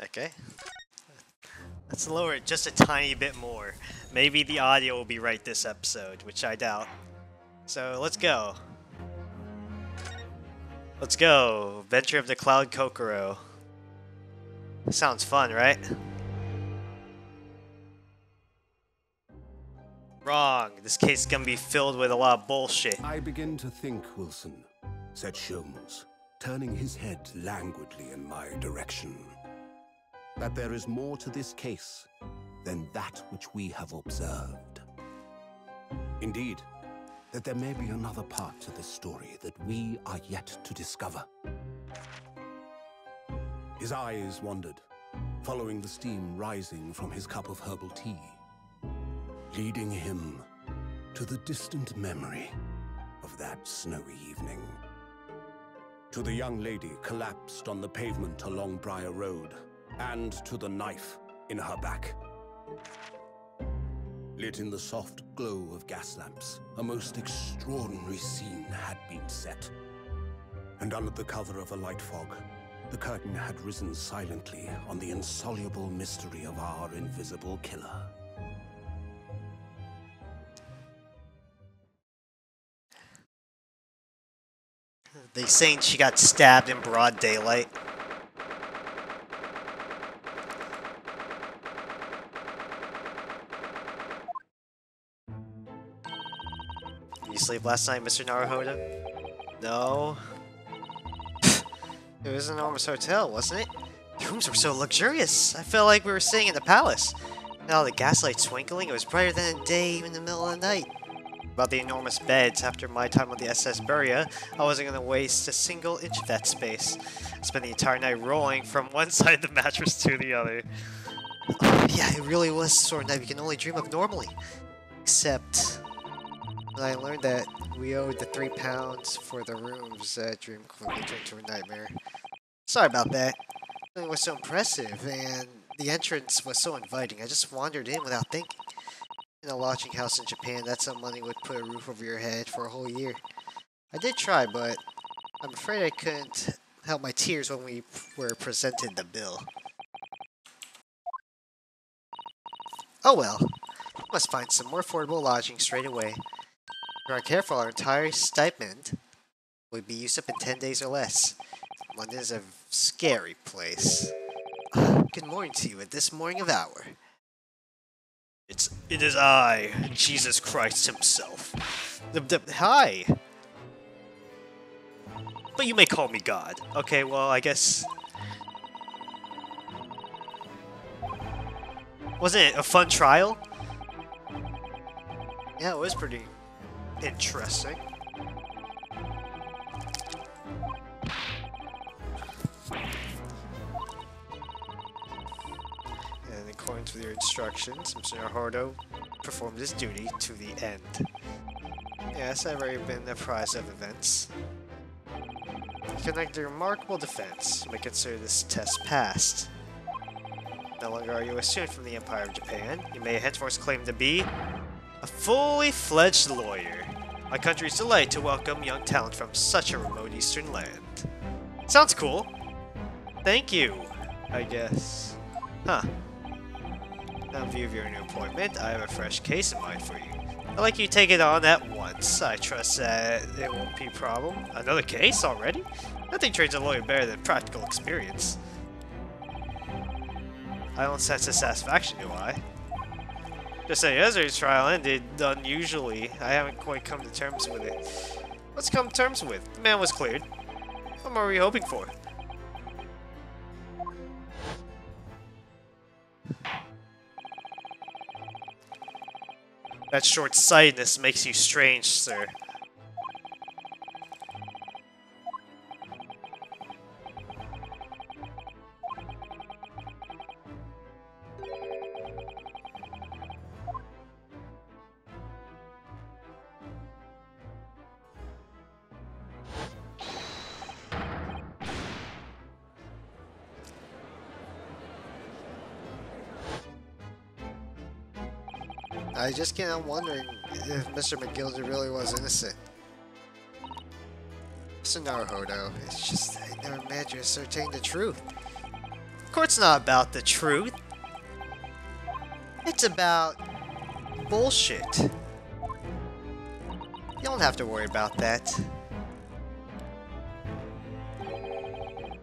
Okay. Let's lower it just a tiny bit more. Maybe the audio will be right this episode, which I doubt. So let's go. Let's go. Venture of the Cloud Kokoro. Sounds fun, right? Wrong. This case is gonna be filled with a lot of bullshit. I begin to think, Wilson, said Sholmes, turning his head languidly in my direction, that there is more to this case than that which we have observed. Indeed, that there may be another part to this story that we are yet to discover. His eyes wandered, following the steam rising from his cup of herbal tea, leading him to the distant memory of that snowy evening. To the young lady collapsed on the pavement along Briar Road, and to the knife in her back. Lit in the soft glow of gas lamps, a most extraordinary scene had been set. And under the cover of a light fog, the curtain had risen silently on the insoluble mystery of our invisible killer. They saying she got stabbed in broad daylight. You sleep last night, Mr. Naruhodo? No. It was an enormous hotel, wasn't it? The rooms were so luxurious. I felt like we were staying in the palace. Now the gaslight twinkling, it was brighter than a day even in the middle of the night. About the enormous beds, after my time on the SS Buria, I wasn't going to waste a single inch of that space. I spent the entire night rolling from one side of the mattress to the other. Oh, yeah, it really was the sort of night we can only dream of normally. Except, when I learned that we owed the £3 for the rooms, that dream quickly turned to a nightmare. Sorry about that. It was so impressive, and the entrance was so inviting. I just wandered in without thinking. In a lodging house in Japan, that some money would put a roof over your head for a whole year. I did try, but I'm afraid I couldn't help my tears when we were presented the bill. Oh well, must find some more affordable lodging straight away. If we aren't careful, our entire stipend would be used up in 10 days or less. London is a scary place. Good morning to you at this morning of hour. It is I, Jesus Christ himself. Hi! But you may call me God. Okay, well, I guess... Wasn't it a fun trial? Yeah, it was pretty interesting. And according to your instructions, Mr. Naruhodo performed his duty to the end. Yes, I've already been apprised of events. You conducted a remarkable defense. You may consider this test passed. No longer are you a student from the Empire of Japan. You may henceforth claim to be a fully fledged lawyer. My country's delighted to welcome young talent from such a remote eastern land. Sounds cool. Thank you, I guess. Huh. Now, in view of your new appointment, I have a fresh case in mind for you. I'd like you to take it on at once. I trust that it won't be a problem. Another case already? Nothing trains a lawyer better than practical experience. I don't sense a satisfaction, do I? Just say yesterday's trial ended unusually. I haven't quite come to terms with it. What's come to terms with? The man was cleared. What more were you hoping for? That short-sightedness makes you strange, sir. I just can't help wondering if Mr. McGilder really was innocent. Mr. Naruhodo, it's just I never managed to ascertain the truth. Of court's not about the truth. It's about bullshit. You don't have to worry about that.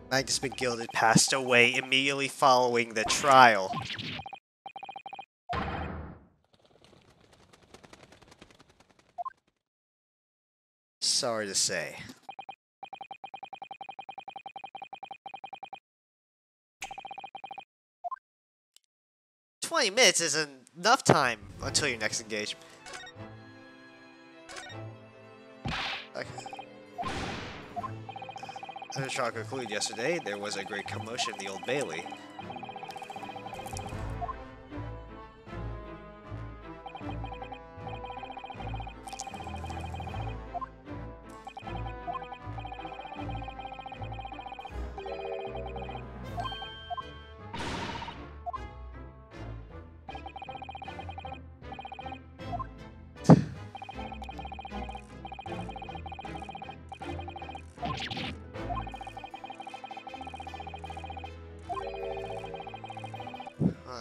Magnus McGilded passed away immediately following the trial. Sorry to say. "20 minutes isn't enough time until your next engagement." Okay. As the trial concluded yesterday, there was a great commotion in the Old Bailey.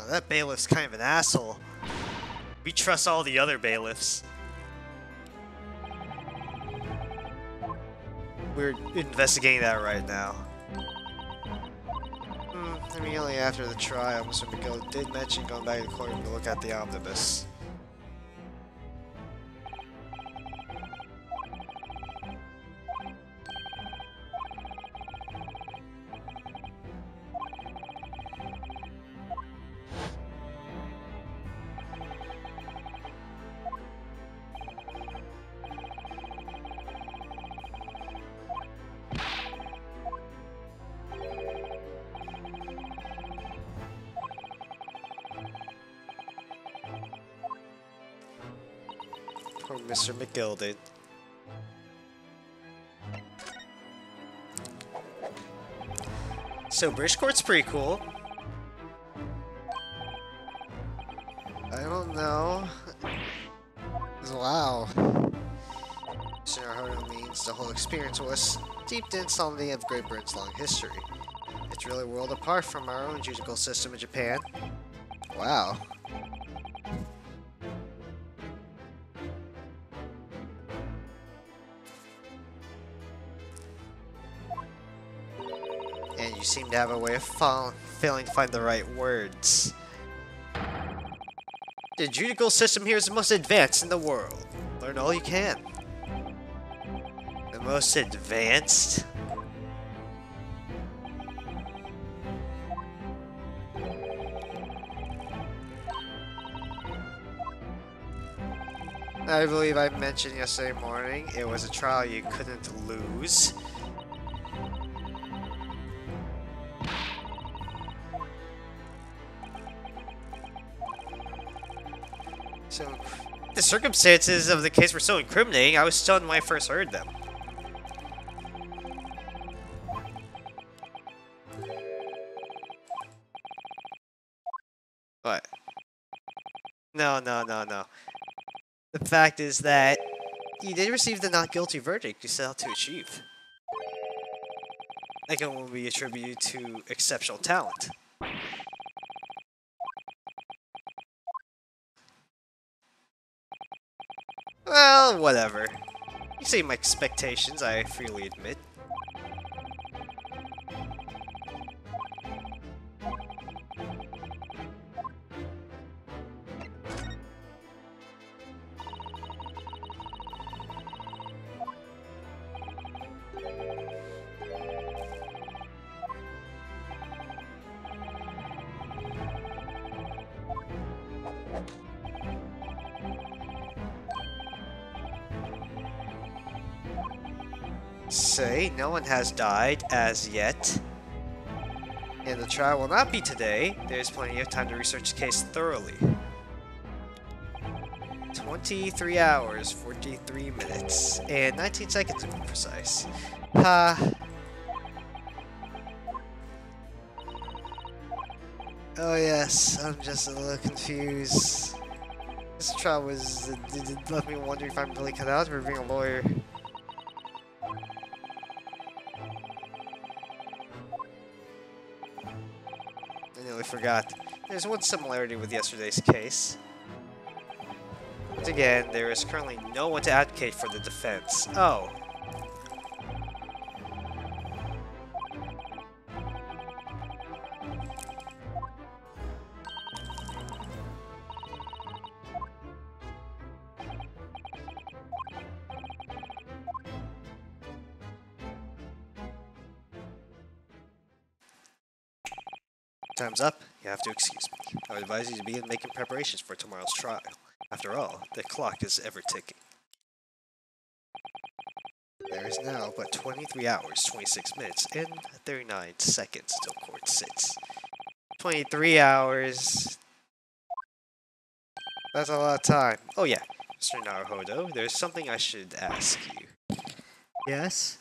That bailiff's kind of an asshole. We trust all the other bailiffs. We're investigating that right now. Immediately after the trial, Mr. McGill did mention going back to the courtroom to look at the omnibus. Poor Mr. McGilded. So British Court's pretty cool. I don't know. Wow. Sooner Harder means the whole experience was steeped in something of Great Britain's long history. It's really a world apart from our own judicial system in Japan. Wow. And you seem to have a way of failing to find the right words. The judicial system here is the most advanced in the world. Learn all you can. The most advanced? I believe I mentioned yesterday morning it was a trial you couldn't lose. So, the circumstances of the case were so incriminating, I was stunned when I first heard them. What? No. The fact is that you did receive the not guilty verdict you set out to achieve. That can only be attributed to exceptional talent. Well, whatever. You exceed my expectations, I freely admit. Say, no one has died as yet. And the trial will not be today. There's plenty of time to research the case thoroughly. 23 hours, 43 minutes, and 19 seconds to be precise. Oh yes, I'm just a little confused. This trial it left me wondering if I'm really cut out for being a lawyer. I nearly forgot. There's one similarity with yesterday's case. Once again, there is currently no one to advocate for the defense. Oh. Time's up. You have to excuse me. I would advise you to begin making preparations for tomorrow's trial. After all, the clock is ever ticking. There is now but 23 hours, 26 minutes, and 39 seconds till court sits. 23 hours. That's a lot of time. Oh yeah, Mr. Naruhodo, there's something I should ask you. Yes?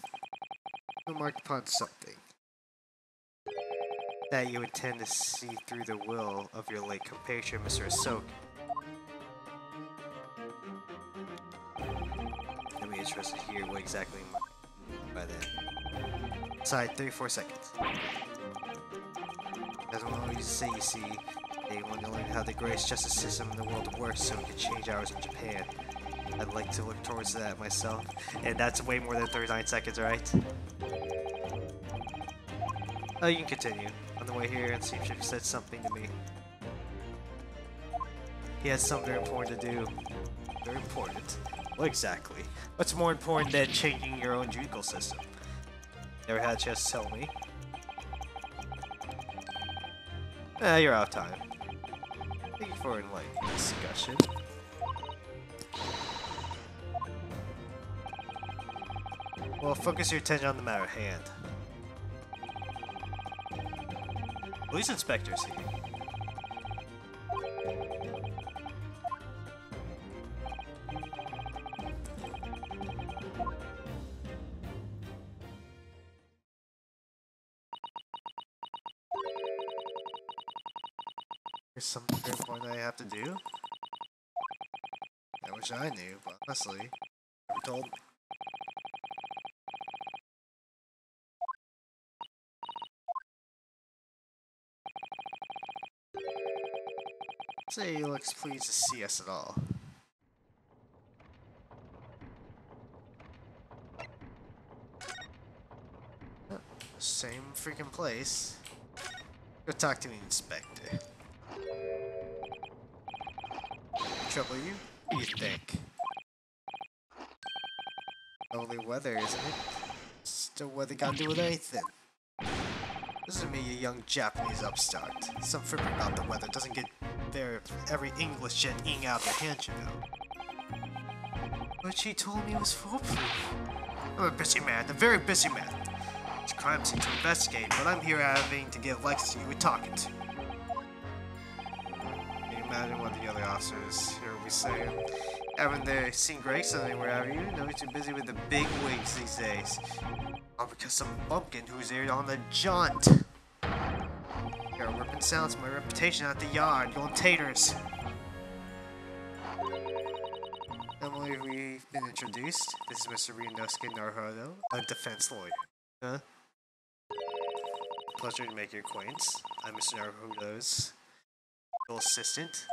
You remarked upon something. That you intend to see through the will of your late compatriot, Mr. Ahsoka. I'd be interested to hear what exactly you mean by that. Side 34 seconds. As well as you say, you see, they want to learn how the greatest justice system in the world works so we can change ours in Japan. I'd like to look towards that myself. And that's way more than 39 seconds, right? Oh, you can continue on the way here and see if she said something to me. He has something very important to do. Very important. What exactly? What's more important than changing your own judicial system? Never had a chance to tell me. You're out of time. Thank you for enlightening discussion. Well, focus your attention on the matter at hand. Police inspector's here. There's something very important I have to do? I wish I knew, but honestly, never told me. Say he looks pleased to see us at all. Same freaking place. Go talk to the inspector. Trouble you? What do you think? Lovely weather, isn't it? Still weather got to do with anything. This is me, a young Japanese upstart. Some fripping about the weather doesn't get there every English gent eating out their hand, you know. But she told me it was foolproof. I'm a busy man, a very busy man. It's a crime scene to investigate, but I'm here having to give lectures to you with talking to. Can you imagine what the other officers here will be saying? Haven't they seen Gregson anywhere, have you? No, he's too busy with the big wigs these days. All because some bumpkin who's there on the jaunt. You're ripping sounds my reputation at the yard, going taters. Emily, we've been introduced. This is Mr. Ryunosuke Naruhodo, a defense lawyer. Huh? Pleasure to make your acquaintance. I'm Mr. Naruhodo's legal assistant.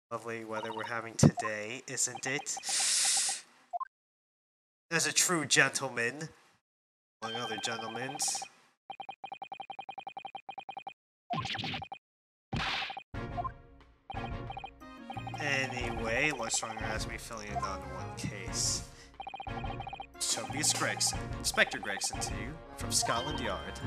Lovely weather we're having today, isn't it? As a true gentleman, among other gentlemen. Anyway, Stronger has me filling in on one case. Tobias Gregson, Inspector Gregson to you, from Scotland Yard.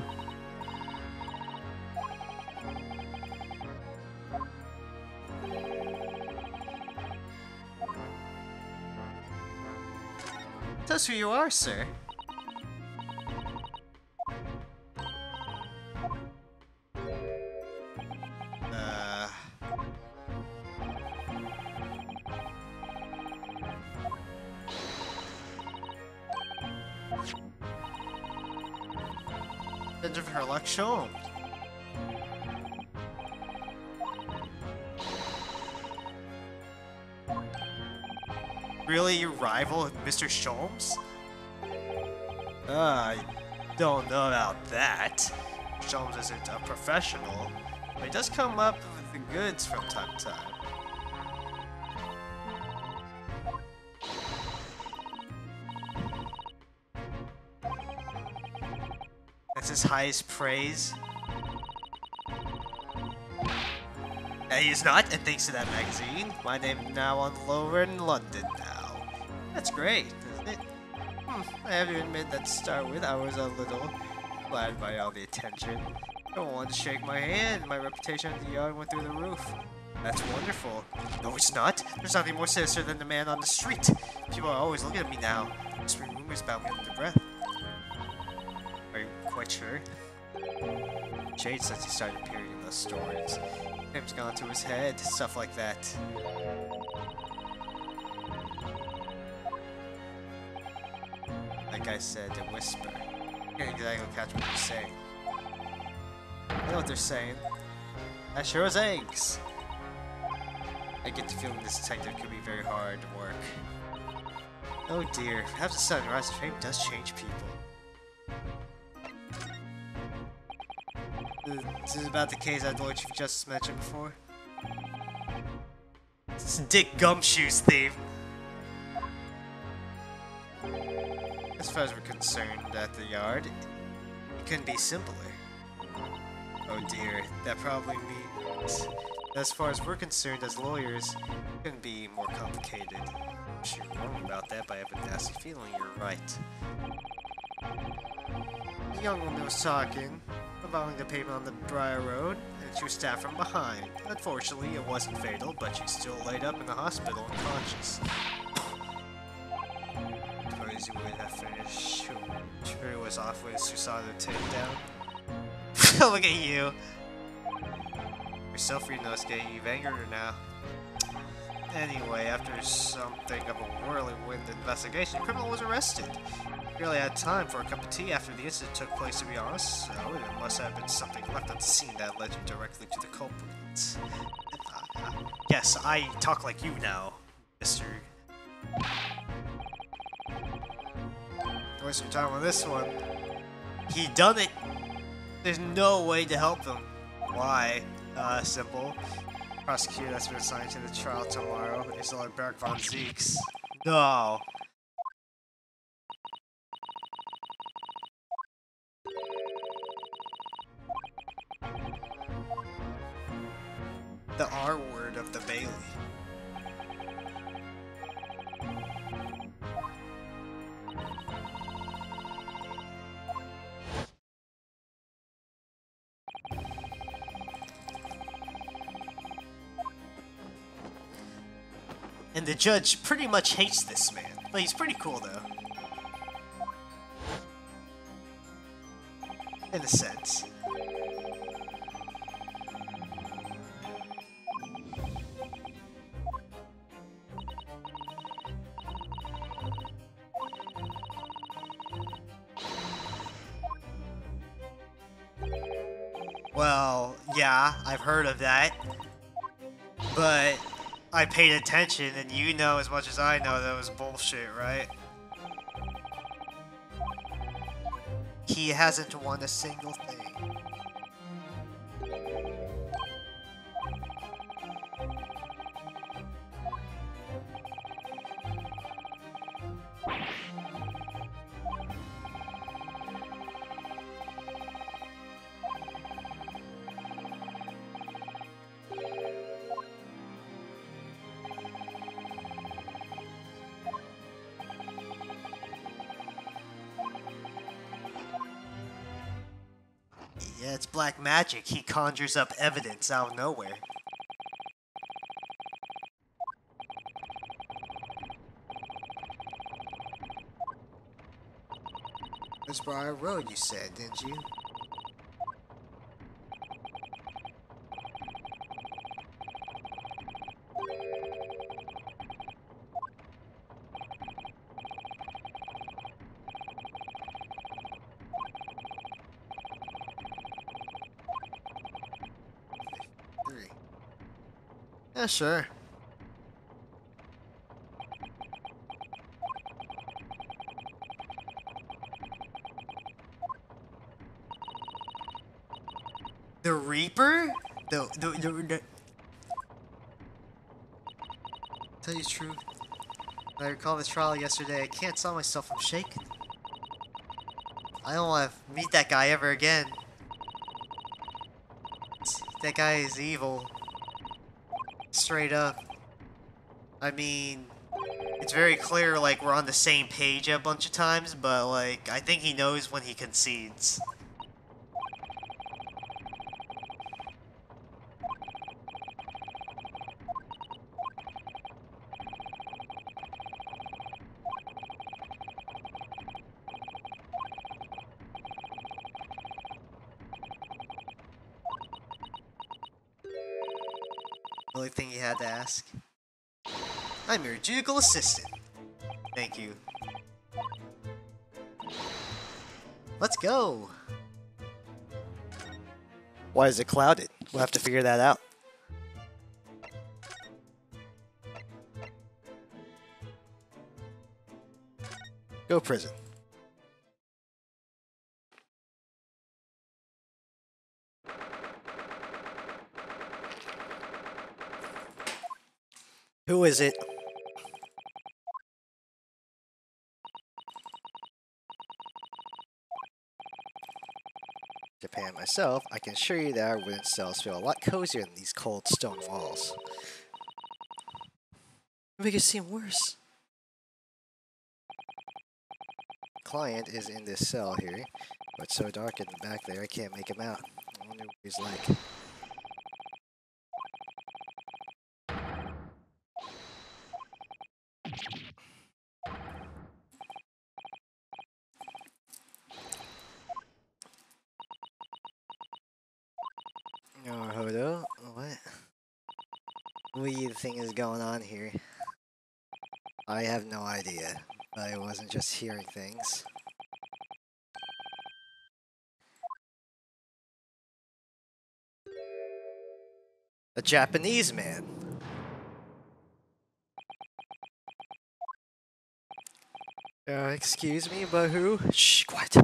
That's who you are, sir. Edge of her luck shown. Really, your rival, Mr. Sholmes? I don't know about that. Sholmes isn't a professional, but he does come up with the goods from time to time. That's his highest praise. He's not, and thanks to that magazine, my name is now on lower in London now. That's great, isn't it? I have to admit that to start with, I was a little flattered by all the attention. No one to shake my hand, my reputation at the yard went through the roof. That's wonderful. No, it's not. There's nothing more sinister than the man on the street. People are always looking at me now, whispering rumors about me under their breath. Are you quite sure? Jade says he started appearing in those stories. Fame's gone to his head, stuff like that. Like I said, a whisper. You can't exactly catch what they're saying. I know what they're saying. That sure as eggs. I get the feeling this detective could be very hard to work. Oh dear, perhaps the sudden rise of fame does change people. This is about the case that Lord Chief Justice mentioned before. This is Dick Gumshoe's theme. As far as we're concerned at the yard, it couldn't be simpler. Oh dear, that probably means that as far as we're concerned as lawyers, it couldn't be more complicated. I'm sure you're wrong about that, but I have a nasty feeling you're right. The young woman was talking about the pavement on the Briar Road, and she was stabbed from behind. Unfortunately, it wasn't fatal, but she's still laid up in the hospital unconscious. Suppose you would have finished. Sure was off with Sussy Natsume down. Look at you. Yourself for your nosegay, you've angered her now. Anyway, after something of a whirlwind investigation, the criminal was arrested. Barely had time for a cup of tea after the incident took place, to be honest, so it must have been something left at the scene that led you directly to the culprit. Yes, I talk like you now, Mr. Don't waste your time on this one. He done it! There's no way to help him. Why? Simple. Prosecutor that's been assigned to the trial tomorrow is Lord Berg von Zeeks. No. The R word of the Bailey. And the judge pretty much hates this man, but he's pretty cool though. In a sense. Well, yeah, I've heard of that. But I paid attention, and you know as much as I know that was bullshit, right? He hasn't won a single thing. Yeah, it's black magic. He conjures up evidence out of nowhere. It's Briar Road, you said, didn't you? Yeah, sure. The Reaper? The tell you the truth, when I recall this trial yesterday, I can't stop myself from shaking. I don't want to meet that guy ever again. That guy is evil. Straight up. I mean, it's very clear, like, we're on the same page a bunch of times, but, like, I think he knows when he concedes. Only thing he had to ask. I'm your judicial assistant. Thank you. Let's go. Why is it clouded? We'll have to figure that out. Go prison. Who is it? Japan myself, I can assure you that our wooden cells feel a lot cozier than these cold stone walls. Make it seem worse. Client is in this cell here, but so dark in the back there I can't make him out. I wonder what he's like. Oh, Hodo, what? What do you think is going on here? I have no idea. I wasn't just hearing things. A Japanese man. Excuse me, but who? Shh, quiet.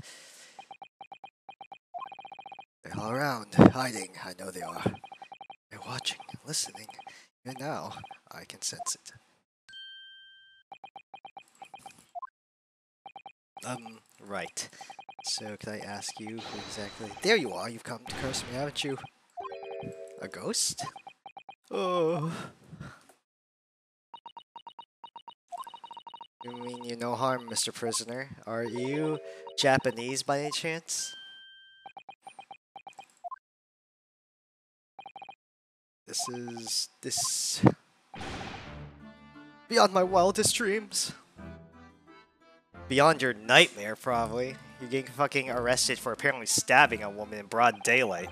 They're all around, hiding. I know they are. They're watching, listening. And now, I can sense it. Right. So, can I ask you who exactly... There you are! You've come to curse me, haven't you? A ghost? Oh... You mean you no harm, Mr. Prisoner? Are you Japanese by any chance? This... Beyond my wildest dreams. Beyond your nightmare, probably. You're getting fucking arrested for apparently stabbing a woman in broad daylight.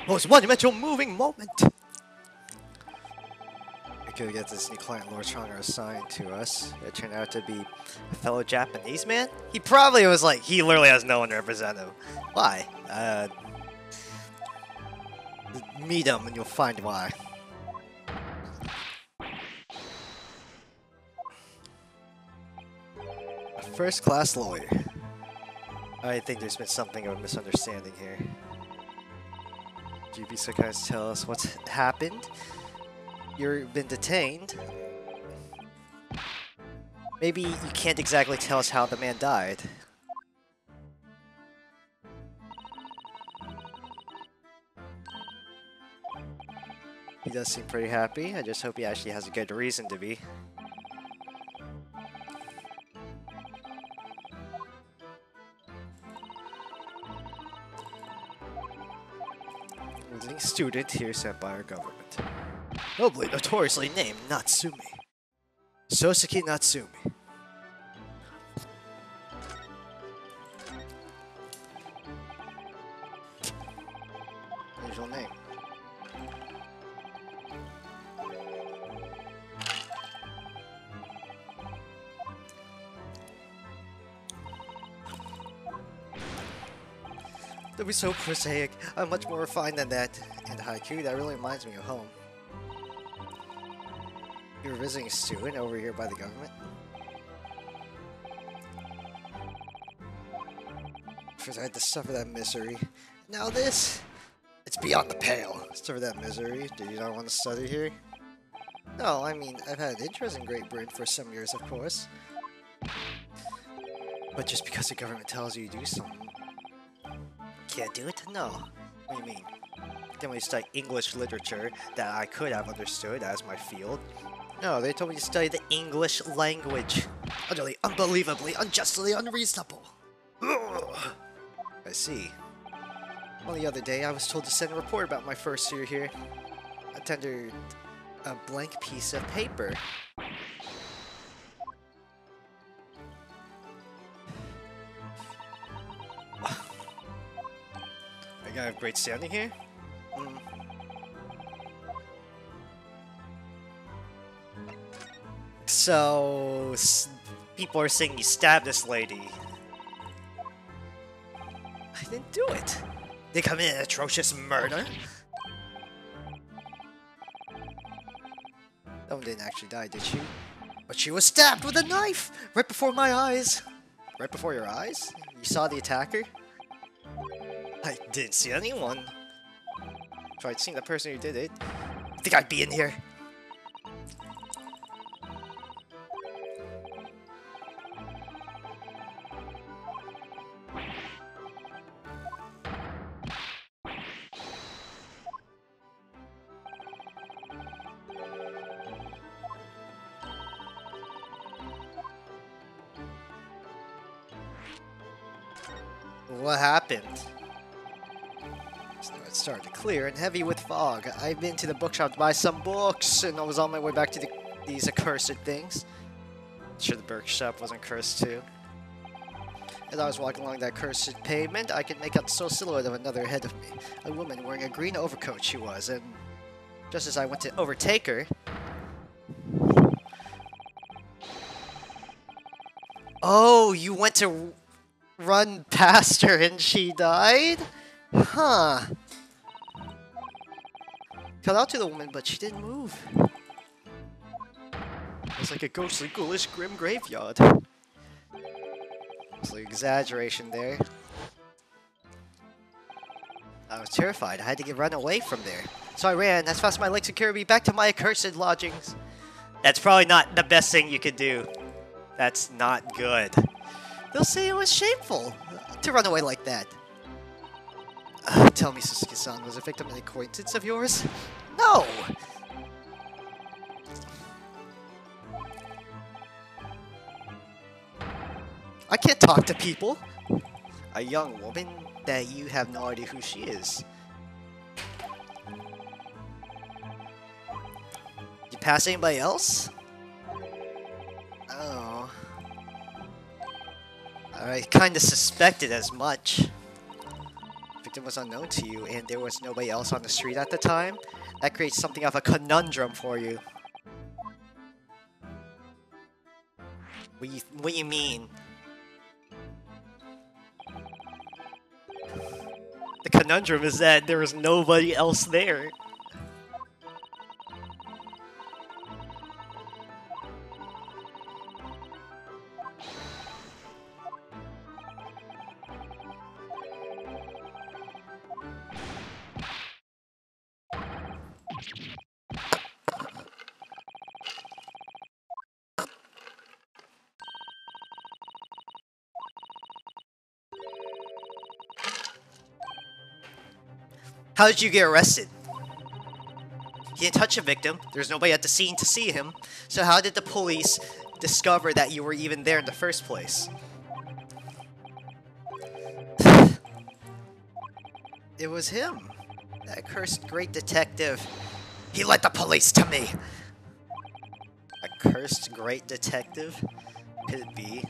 Most monumental moving moment! We could get this new client Lord Stronger assigned to us. It turned out to be a fellow Japanese man? He probably was like, he literally has no one to represent him. Why? Meet him and you'll find why. A first-class lawyer. I think there's been something of a misunderstanding here. Would you be so kind as to tell us what's happened? You've been detained. Maybe you can't exactly tell us how the man died. He does seem pretty happy. I just hope he actually has a good reason to be. Visiting student here sent by our government. Nobly notoriously named Natsume. Sussy Natsume. Usual name. Don't be so prosaic. I'm much more refined than that. And haiku, that really reminds me of home. You were visiting a student over here by the government? First I had to suffer that misery. Now this? It's beyond the pale. Suffer that misery? Do you not want to study here? No, I mean, I've had an interest in Great Britain for some years, of course. But just because the government tells you to do something, can't do it? No. What do you mean? Then we study English literature that I could have understood as my field. No, they told me to study the English language. Utterly, unbelievably, unjustly unreasonable. Ugh. I see. Well, the other day I was told to send a report about my first year here. I tendered a blank piece of paper. I gotta have great standing here? So, people are saying you stabbed this lady. I didn't do it. They commit an atrocious murder? That one didn't actually die, did she? But she was stabbed with a knife! Right before my eyes! Right before your eyes? You saw the attacker? I didn't see anyone. If I'd seen the person who did it, I think I'd be in here. What happened? So it started to clear and heavy with fog. I've been to the bookshop to buy some books, and I was on my way back to these accursed things. Sure, the bookshop wasn't cursed too. As I was walking along that cursed pavement, I could make out the silhouette of another ahead of me. A woman wearing a green overcoat she was, and just as I went to overtake her... Oh, you went to run past her and she died? Huh. Called out to the woman, but she didn't move. It was like a ghostly, ghoulish, grim graveyard. It's like exaggeration there. I was terrified. I had to run away from there. So I ran as fast as my legs could carry me back to my accursed lodgings. That's probably not the best thing you could do. That's not good. They'll say it was shameful to run away like that. Tell me, Susuki-san, was a victim an acquaintance of yours? No! I can't talk to people. A young woman that you have no idea who she is. You pass anybody else? Oh. I kinda suspected as much. Victim was unknown to you, and there was nobody else on the street at the time. That creates something of a conundrum for you. What do you mean? The conundrum is that there was nobody else there. How did you get arrested? He didn't touch a victim. There's nobody at the scene to see him. So how did the police discover that you were even there in the first place? It was him. That cursed great detective. He led the police to me. A cursed great detective? Could it be?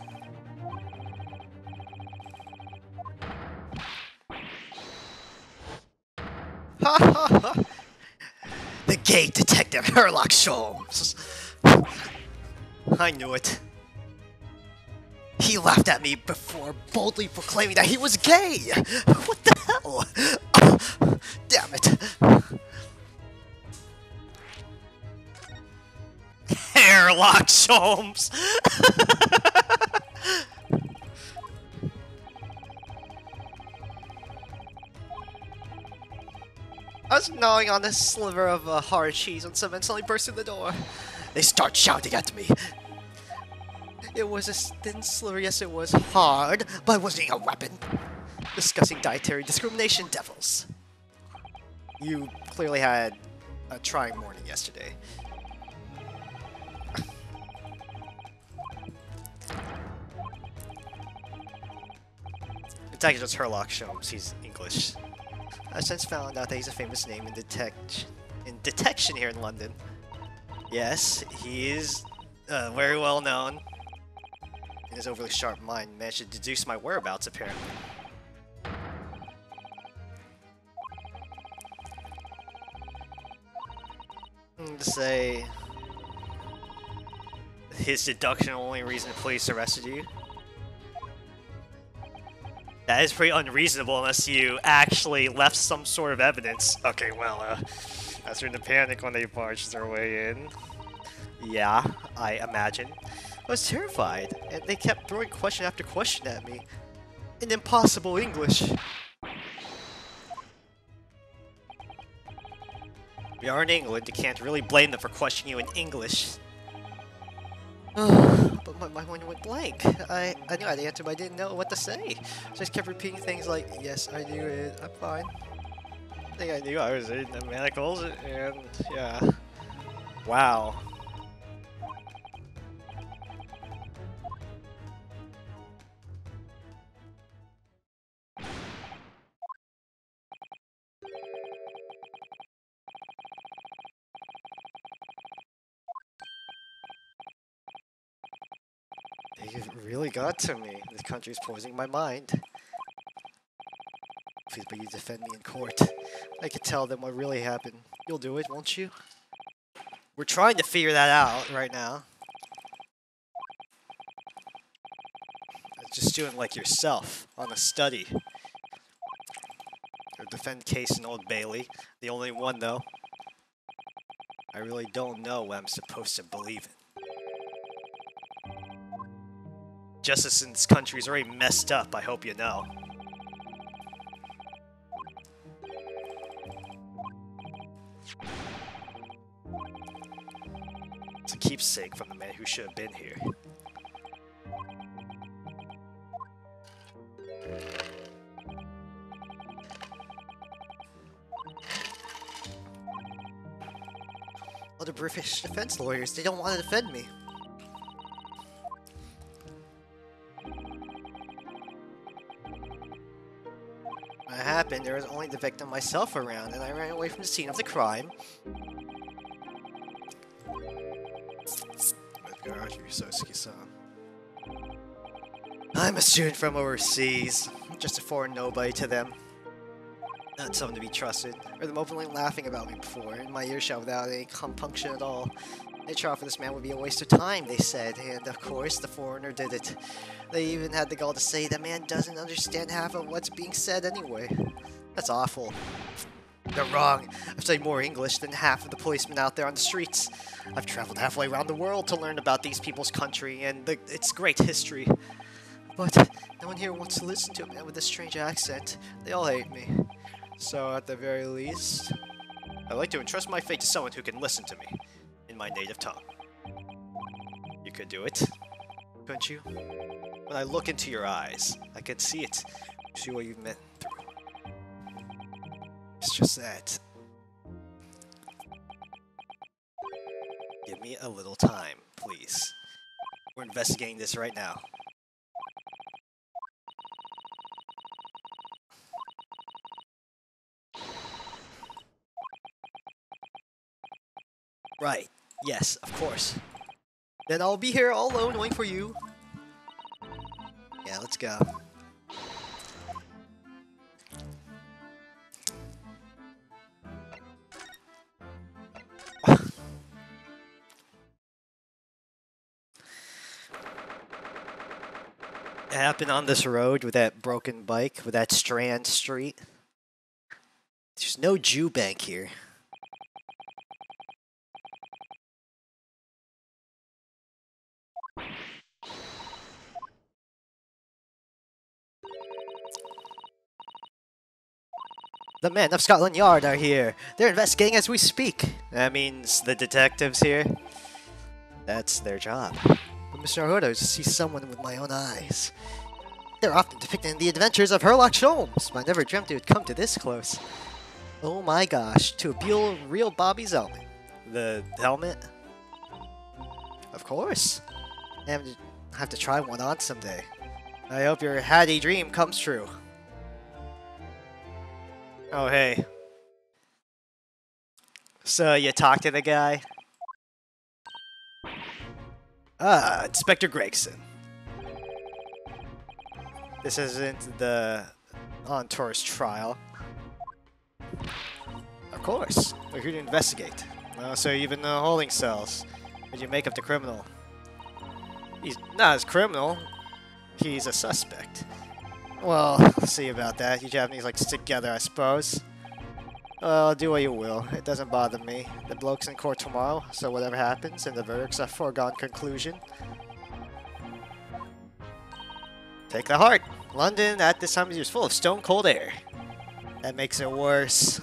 Ha ha ha! The gay detective Herlock Sholmes! I knew it. He laughed at me before boldly proclaiming that he was gay! What the hell? Oh, damn it. Hairlock Sholmes! I was gnawing on this sliver of hard cheese when someone suddenly burst in the door. They start shouting at me. It was a thin sliver, yes it was hard, but it wasn't a weapon. Discussing dietary discrimination, devils. You clearly had a trying morning yesterday. It's actually just Herlock Sholmes, he's English. I've since found out that he's a famous name in detection here in London. Yes, he is very well known. In his overly sharp mind, managed to deduce my whereabouts, apparently. To say his deduction only reason the police arrested you. That is pretty unreasonable unless you actually left some sort of evidence. Okay, well, that's when the panic when they barged their way in. Yeah, I imagine. I was terrified, and they kept throwing question after question at me. In impossible English. We are in England, you can't really blame them for questioning you in English. But my mind went blank. I knew I had the answer, but I didn't know what to say. So I just kept repeating things like, yes, I knew it, I'm fine. I think I knew I was in the manacles, and yeah. Wow. They really got to me. This country's poisoning my mind. Please, but you defend me in court. I can tell them what really happened. You'll do it, won't you? We're trying to figure that out right now. Just doing like yourself on a study. Or defend case in Old Bailey. The only one, though. I really don't know what I'm supposed to believe in. Justice in this country is already messed up, I hope you know. It's a keepsake from the man who should have been here. All the British defense lawyers, they don't want to defend me. When it happened, there was only the victim myself around, and I ran away from the scene of the crime. I'm a student from overseas, just a foreign nobody to them. Not someone to be trusted. I heard them openly laughing about me before, in my earshot without any compunction at all. Their trial for this man would be a waste of time, they said, and of course the foreigner did it. They even had the gall to say the man doesn't understand half of what's being said anyway. That's awful. They're wrong. I've studied more English than half of the policemen out there on the streets. I've traveled halfway around the world to learn about these people's country and its great history. But no one here wants to listen to a man with a strange accent. They all hate me. So at the very least, I'd like to entrust my fate to someone who can listen to me in my native tongue. You could do it, couldn't you? When I look into your eyes, I can see it. See what you've been through. It's just that. Give me a little time, please. We're investigating this right now. Right. Yes, of course. Then I'll be here all alone waiting for you. Yeah, let's go. happened on this road with that broken bike, with that Strand Street. There's no Jew bank here. The men of Scotland Yard are here. They're investigating as we speak. That means the detectives here. That's their job. But Mr. Naruto, to see someone with my own eyes. They're often depicted in the adventures of Sherlock Holmes, but I never dreamt it would come to this close. Oh my gosh, to a real Bobby's helmet. The helmet? Of course. I have to try one on someday. I hope your Hattie dream comes true. Oh, hey. So, you talked to the guy? Ah, Inspector Gregson. This isn't the on-tourist trial. Of course. We're here to investigate. So you've been in the holding cells. Did you make up the criminal? He's not a criminal. He's a suspect. Well, we'll see about that. You Japanese like to stick together, I suppose. Well, do what you will. It doesn't bother me. The bloke's in court tomorrow, so whatever happens, and the verdict's a foregone conclusion. Take the heart. London at this time of year is full of stone cold air. That makes it worse.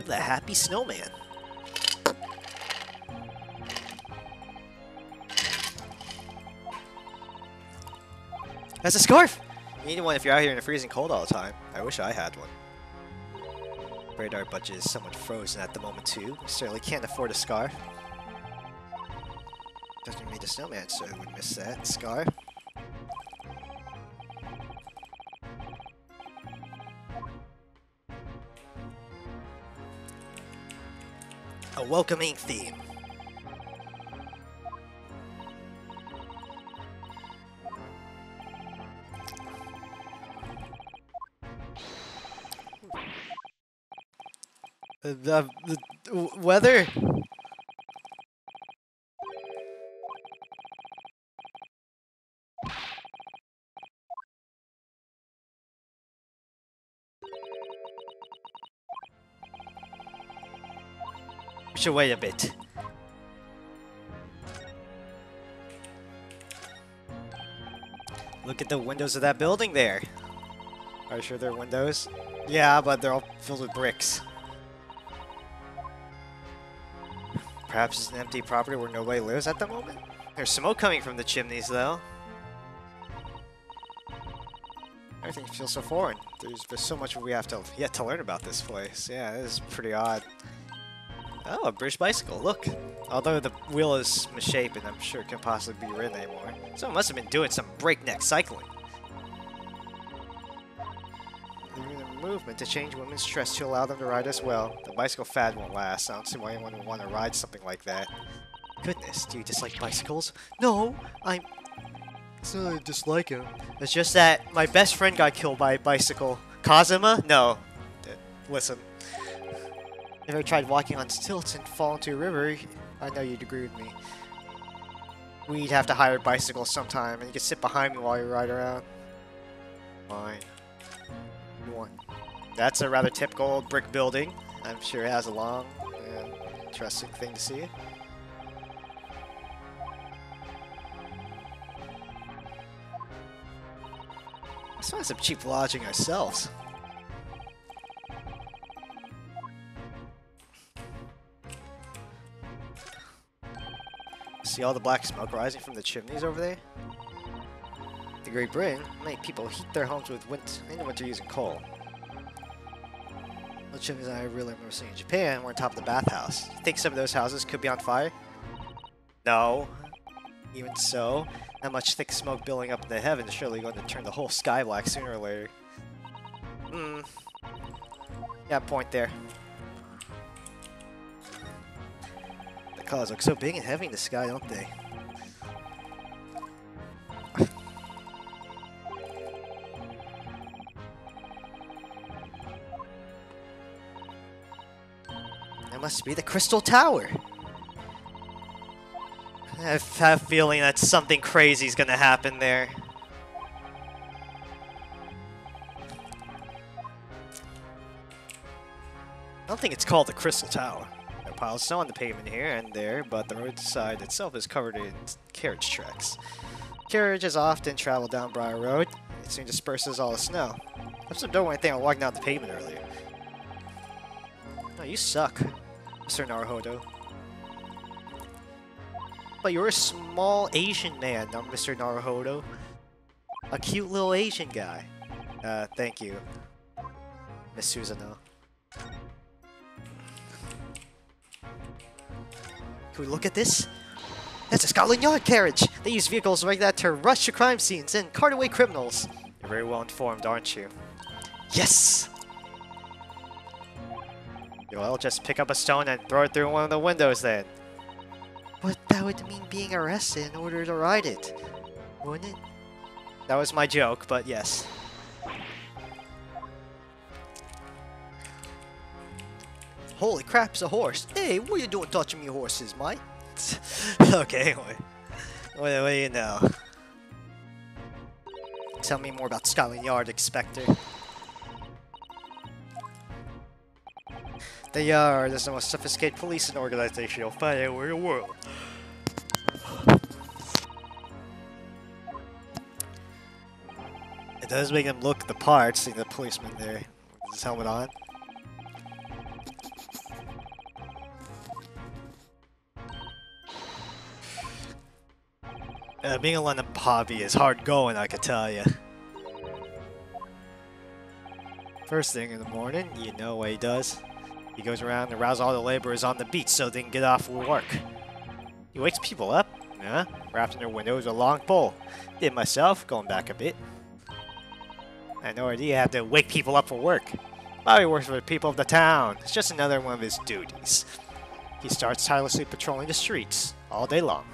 The happy snowman. That's a scarf! You need one if you're out here in the freezing cold all the time. I wish I had one. Radar budget is somewhat frozen at the moment too. We certainly can't afford a scarf. Doesn't mean a snowman, so I would miss that scarf. A welcoming theme. The weather. We should wait a bit. Look at the windows of that building there. Are you sure they're windows? Yeah, but they're all filled with bricks. Perhaps it's an empty property where nobody lives at the moment? There's smoke coming from the chimneys, though. Everything feels so foreign. There's so much we have yet to learn about this place. Yeah, it is pretty odd. Oh, a British bicycle, look. Although the wheel is misshapen, I'm sure it can't possibly be ridden anymore. Someone must have been doing some breakneck cycling. Leaving the movement to change women's dress to allow them to ride as well. The bicycle fad won't last. I don't see why anyone would want to ride something like that. Goodness, do you dislike bicycles? No, it's not that I dislike him. It's just that my best friend got killed by a bicycle. Kazuma? No. Listen. If I tried walking on stilts and fall into a river, I know you'd agree with me. We'd have to hire a bicycle sometime, and you could sit behind me while you ride around. Fine. You won. That's a rather typical brick building. I'm sure it has a long and interesting thing to see. Let's find some cheap lodging ourselves. See all the black smoke rising from the chimneys over there? In Great Britain, many people heat their homes with in the winter using coal. The chimneys I really remember seeing in Japan were on top of the bathhouse. You think some of those houses could be on fire? No. Even so, that much thick smoke building up in the heavens is surely going to turn the whole sky black sooner or later. Yeah, point there. The clouds look so big and heavy in the sky, don't they? That must be the Crystal Tower. I have a feeling that something crazy is gonna happen there. I don't think it's called the Crystal Tower. There are piles of snow on the pavement here and there, but the roadside itself is covered in carriage tracks. Carriages often travel down Briar Road. It soon disperses all the snow. I just don't want anything on walking down the pavement earlier. Oh, you suck, Mr. Naruhodo. But you're a small Asian man, Mr. Naruhodo. A cute little Asian guy. Thank you, Miss Susanoo. Can we look at this? That's a Scotland Yard carriage! They use vehicles like that to rush to crime scenes and cart away criminals. You're very well informed, aren't you? Yes! Well, just pick up a stone and throw it through one of the windows then. But that would mean being arrested in order to ride it, wouldn't it? That was my joke, but yes. Holy crap, it's a horse. Hey, what are you doing touching me horses, mate? Okay, anyway. What do you know? Tell me more about Scotland Yard, Inspector. The Yard is the most sophisticated policing organization you'll find anywhere in the world. It does make him look the part, seeing the policeman there with his helmet on. Being a London poppy is hard going, I can tell you. First thing in the morning, you know what he does. He goes around and rouses all the laborers on the beach so they can get off work. He wakes people up, wrapped in their windows with a long pole. Did myself, going back a bit. I had no idea I had to wake people up for work. Bobby works for the people of the town. It's just another one of his duties. He starts tirelessly patrolling the streets all day long.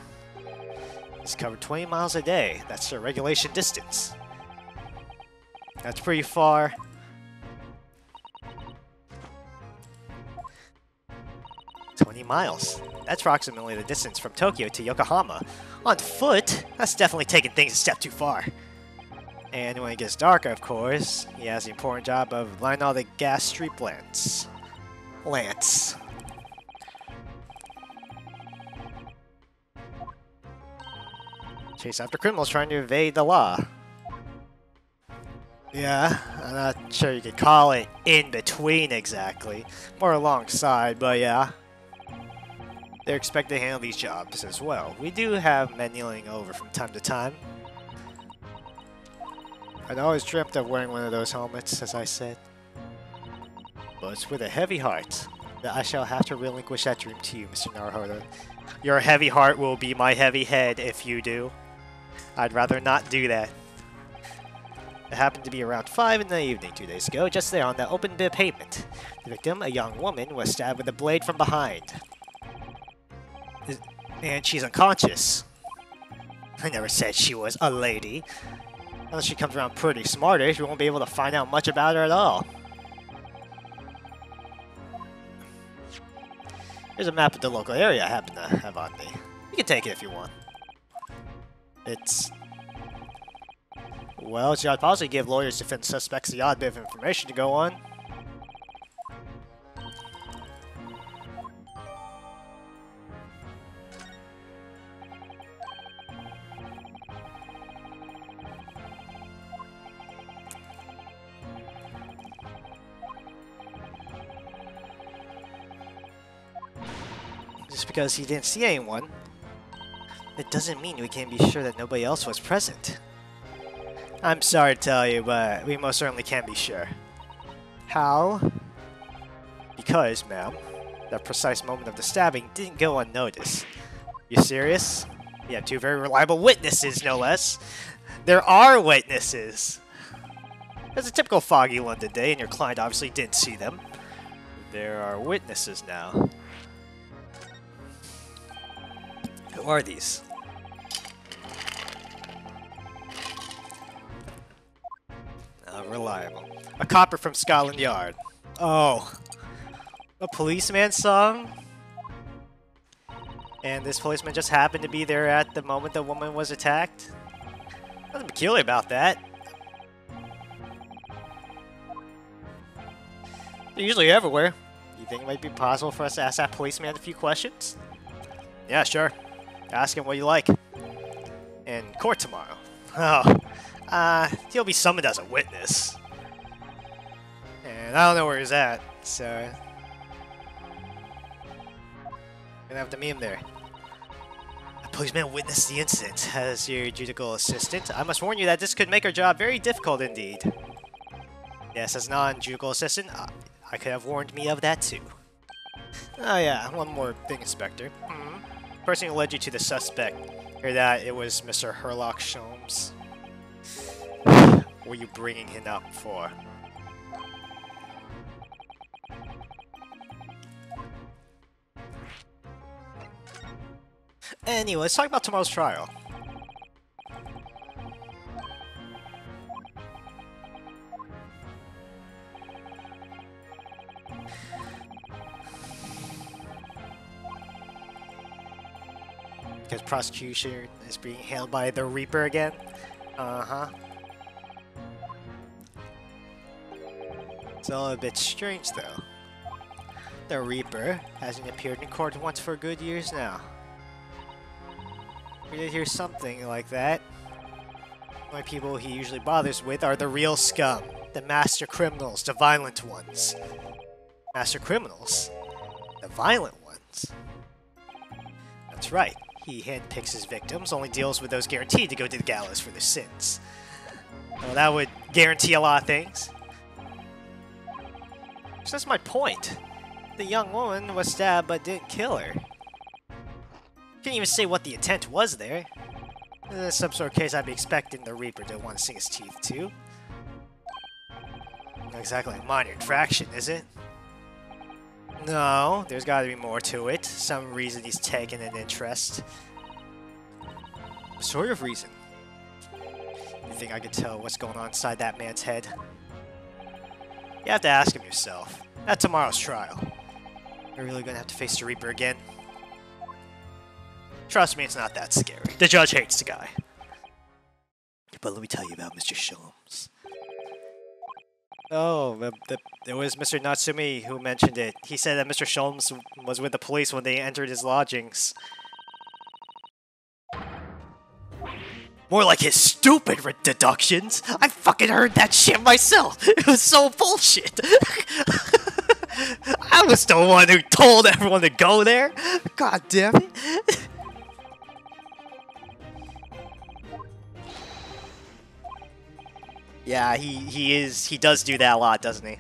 He's covered 20 miles a day. That's the regulation distance. That's pretty far. Miles. That's approximately the distance from Tokyo to Yokohama. On foot, that's definitely taking things a step too far. And when it gets darker, of course, he has the important job of lighting all the gas street lamps. Chase after criminals trying to evade the law. Yeah, I'm not sure you could call it in between exactly. More alongside, but yeah. They're expected to handle these jobs as well. We do have men kneeling over from time to time. I'd always dreamt of wearing one of those helmets, as I said. But it's with a heavy heart that I shall have to relinquish that dream to you, Mr. Naruhodo. Your heavy heart will be my heavy head if you do. I'd rather not do that. It happened to be around 5 in the evening 2 days ago, just there on the open bit of pavement. The victim, a young woman, was stabbed with a blade from behind. And she's unconscious. I never said she was a lady. Unless she comes around pretty smartish, we won't be able to find out much about her at all. Here's a map of the local area I happen to have on me. You can take it if you want. Well, it's the odd policy to give lawyers defense suspects the odd bit of information to go on. Just because he didn't see anyone, it doesn't mean we can be sure that nobody else was present. I'm sorry to tell you, but we most certainly can be sure. How? Because, ma'am, that precise moment of the stabbing didn't go unnoticed. You serious? We have 2 very reliable witnesses, no less. There are witnesses! It's a typical foggy London day, and your client obviously didn't see them. There are witnesses now. Who are these? Reliable. A copper from Scotland Yard. Oh. A policeman song? And this policeman just happened to be there at the moment the woman was attacked? Nothing peculiar about that. They're usually everywhere. You think it might be possible for us to ask that policeman a few questions? Yeah, sure. Ask him what you like. In court tomorrow. Oh, he'll be summoned as a witness. And I don't know where he's at, so... gonna have to meet him there. A policeman witnessed the incident as your judicial assistant. I must warn you that this could make our job very difficult indeed. Yes, as non-judicial assistant, I could have warned me of that too. Oh yeah, one more thing, Inspector. Person who led you to the suspect, hear that it was Mr. Herlock Sholmes. What were you bringing him up for? Anyway, let's talk about tomorrow's trial. Because prosecution is being handled by the Reaper again? Uh-huh. It's all a bit strange, though. The Reaper hasn't appeared in court once for good years now. We did hear something like that. The only people he usually bothers with are the real scum. The master criminals, the violent ones. Master criminals? The violent ones? That's right. He handpicks his victims, only deals with those guaranteed to go to the gallows for their sins. Well, that would guarantee a lot of things. So that's my point. The young woman was stabbed but didn't kill her. Can't even say what the intent was there. In some sort of case, I'd be expecting the Reaper to want to sink his teeth too. Not exactly a minor infraction, is it? No, there's gotta be more to it. Some reason he's taken an interest. What sort of reason? You think I could tell what's going on inside that man's head? You have to ask him yourself. At tomorrow's trial. You're really gonna have to face the Reaper again? Trust me, it's not that scary. The judge hates the guy. But let me tell you about Mr. Sholmes. Oh, it was Mr. Natsume who mentioned it. He said that Mr. Sholmes was with the police when they entered his lodgings. More like his stupid deductions. I fucking heard that shit myself. It was so bullshit. I was the one who told everyone to go there. God damn it. Yeah, he does do that a lot, doesn't he?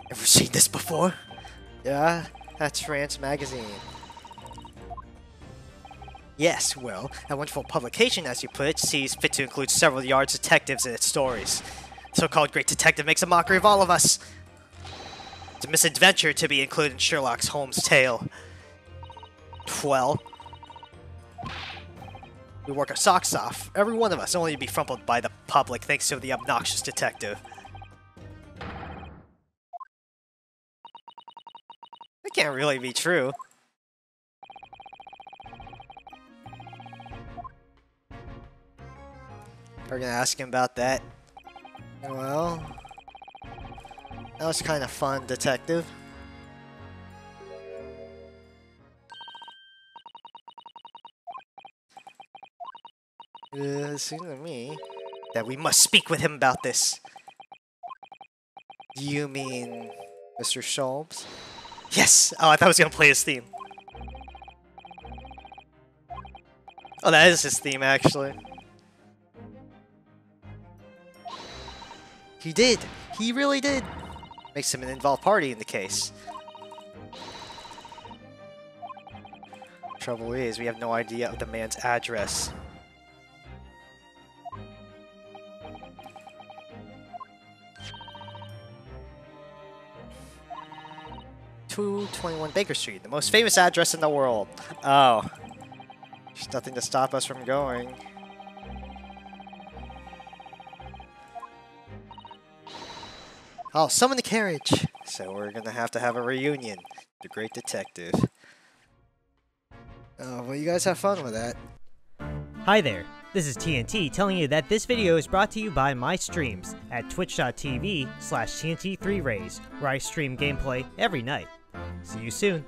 Ever seen this before? Yeah, that's France Magazine. Yes, well, a wonderful publication, as you put it, sees fit to include several yards of detectives in its stories. The so-called great detective makes a mockery of all of us. It's a misadventure to be included in Sherlock Holmes' tale. Well, we work our socks off, every one of us, only to be frumpled by the public thanks to the obnoxious detective. That can't really be true. We're gonna ask him about that. Well, that was kind of fun, detective. It seems to me that we must speak with him about this. You mean Mr. Sholmes? Yes! Oh, I thought I was gonna play his theme. Oh, that is his theme, actually. He did! He really did! Makes him an involved party in the case. Trouble is, we have no idea of the man's address. 221 Baker Street, the most famous address in the world. Oh. There's nothing to stop us from going. I'll summon the carriage. So we're gonna have to have a reunion. The great detective. Oh, well, you guys have fun with that. Hi there, this is TNT telling you that this video is brought to you by my streams at twitch.tv/TNT3Rays, where I stream gameplay every night. See you soon.